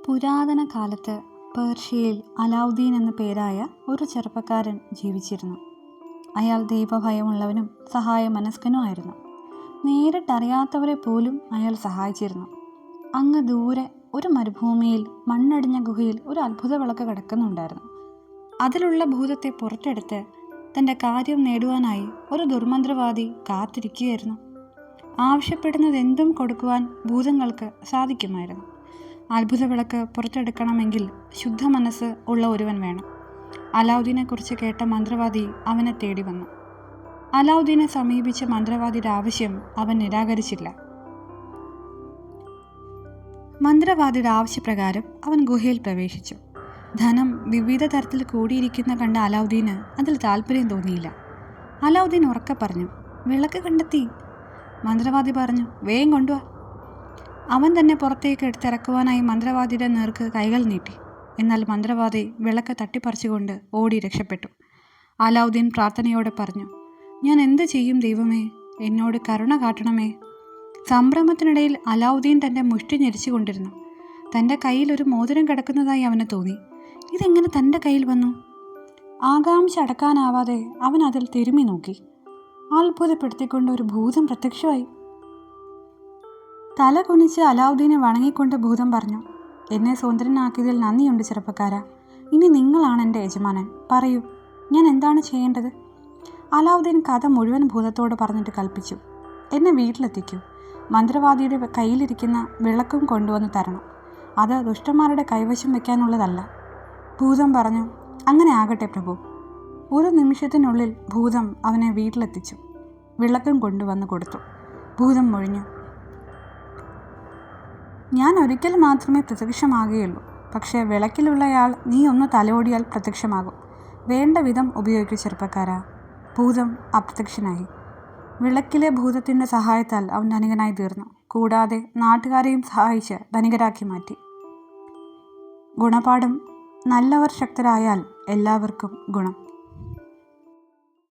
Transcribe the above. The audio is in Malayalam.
പുരാതന കാലത്ത് പേർഷ്യയിൽ അലാവുദ്ദീൻ എന്ന പേരായ ഒരു ചെറുപ്പക്കാരൻ ജീവിച്ചിരുന്നു. അയാൾ ദൈവഭയമുള്ളവനും സഹായ മനസ്കനുമായിരുന്നു. നേരിട്ടറിയാത്തവരെ പോലും അയാൾ സഹായിച്ചിരുന്നു. അങ്ങ് ദൂരെ ഒരു മരുഭൂമിയിൽ മണ്ണടിഞ്ഞ ഗുഹയിൽ ഒരു അത്ഭുത വിളക്ക് കിടക്കുന്നുണ്ടായിരുന്നു. അതിലുള്ള ഭൂതത്തെ പുറത്തെടുത്ത് തൻ്റെ കാര്യം നേടുവാനായി ഒരു ദുർമന്ത്രവാദി കാത്തിരിക്കുകയായിരുന്നു. ആവശ്യപ്പെടുന്നത് എന്തും കൊടുക്കുവാൻ ഭൂതങ്ങൾക്ക് സാധിക്കുമായിരുന്നു. അത്ഭുത വിളക്ക് പുറത്തെടുക്കണമെങ്കിൽ ശുദ്ധ മനസ്സ് ഉള്ള ഒരുവൻ വേണം. അലാവുദ്ദീനെക്കുറിച്ച് കേട്ട മന്ത്രവാദി അവനെ തേടി വന്നു. അലാവുദ്ദീനെ സമീപിച്ച മന്ത്രവാദിയുടെ ആവശ്യം അവൻ നിരാകരിച്ചില്ല. മന്ത്രവാദിയുടെ ആവശ്യപ്രകാരം അവൻ ഗുഹയിൽ പ്രവേശിച്ചു. ധനം വിവിധ തരത്തിൽ കൂടിയിരിക്കുന്ന കണ്ട അലാവുദ്ദീന് അതിൽ താല്പര്യം തോന്നിയില്ല. അലാവുദ്ദീൻ ഉറക്കെ പറഞ്ഞു, "വിളക്ക് കണ്ടെത്തി." മന്ത്രവാദി പറഞ്ഞു, "വേഗം കൊണ്ടുവാ." അവൻ തന്നെ പുറത്തേക്ക് എടുത്തിറക്കുവാനായി മന്ത്രവാദിയുടെ നേർക്ക് കൈകൾ നീട്ടി. എന്നാൽ മന്ത്രവാദി വിളക്ക് തട്ടിപ്പറിച്ചുകൊണ്ട് ഓടി രക്ഷപ്പെട്ടു. അലാവുദ്ദീൻ പ്രാർത്ഥനയോടെ പറഞ്ഞു, "ഞാൻ എന്ത് ചെയ്യും ദൈവമേ, എന്നോട് കരുണ കാട്ടണമേ." സംഭ്രമത്തിനിടയിൽ അലാവുദ്ദീൻ തൻ്റെ മുഷ്ടി ഞെരിച്ചു കൊണ്ടിരുന്നു. തൻ്റെ കയ്യിൽ ഒരു മോതിരം കിടക്കുന്നതായി അവന് തോന്നി. ഇതെങ്ങനെ തൻ്റെ കയ്യിൽ വന്നു? ആകാംക്ഷ അടക്കാനാവാതെ അവൻ അതിൽ തിരുമ്മി നോക്കി. അത്ഭുതപ്പെടുത്തിക്കൊണ്ട് ഒരു ഭൂതം പ്രത്യക്ഷമായി. തല കുനിച്ച് അലാവുദ്ദീനെ വണങ്ങിക്കൊണ്ട് ഭൂതം പറഞ്ഞു, "എന്നെ സുന്ദരനാക്കിയതിൽ നന്ദിയുണ്ട് ചെറുപ്പക്കാരാ. ഇനി നിങ്ങളാണ് എൻ്റെ യജമാനൻ. പറയൂ, ഞാൻ എന്താണ് ചെയ്യേണ്ടത്?" അലാവുദ്ദീൻ കഥ മുഴുവൻ ഭൂതത്തോട് പറഞ്ഞിട്ട് കൽപ്പിച്ചു, "എന്നെ വീട്ടിലെത്തിക്കൂ. മന്ത്രവാദിയുടെ കയ്യിലിരിക്കുന്ന വിളക്കും കൊണ്ടുവന്ന് തരണം. അത് ദുഷ്ടന്മാരുടെ കൈവശം വയ്ക്കാനുള്ളതല്ല." ഭൂതം പറഞ്ഞു, "അങ്ങനെ ആകട്ടെ പ്രഭു." ഒരു നിമിഷത്തിനുള്ളിൽ ഭൂതം അവനെ വീട്ടിലെത്തിച്ചു. വിളക്കും കൊണ്ടുവന്ന് കൊടുത്തു. ഭൂതം മൊഴിഞ്ഞു, "ഞാൻ ഒരിക്കൽ മാത്രമേ പ്രത്യക്ഷമാകുകയുള്ളൂ. പക്ഷേ വിളക്കിലുള്ളയാൾ നീ ഒന്ന് തലോടിയാൽ പ്രത്യക്ഷമാകും. വേണ്ട വിധം ഉപയോഗിക്കൂ ചെറുപ്പക്കാരാ." ഭൂതം അപ്രത്യക്ഷനായി. വിളക്കിലെ ഭൂതത്തിൻ്റെ സഹായത്താൽ അവൻ ധനികനായി തീർന്നു. കൂടാതെ നാട്ടുകാരെയും സഹായിച്ച് ധനികരാക്കി മാറ്റി. ഗുണപാഠം: നല്ലവർ ശക്തരായാൽ എല്ലാവർക്കും ഗുണം.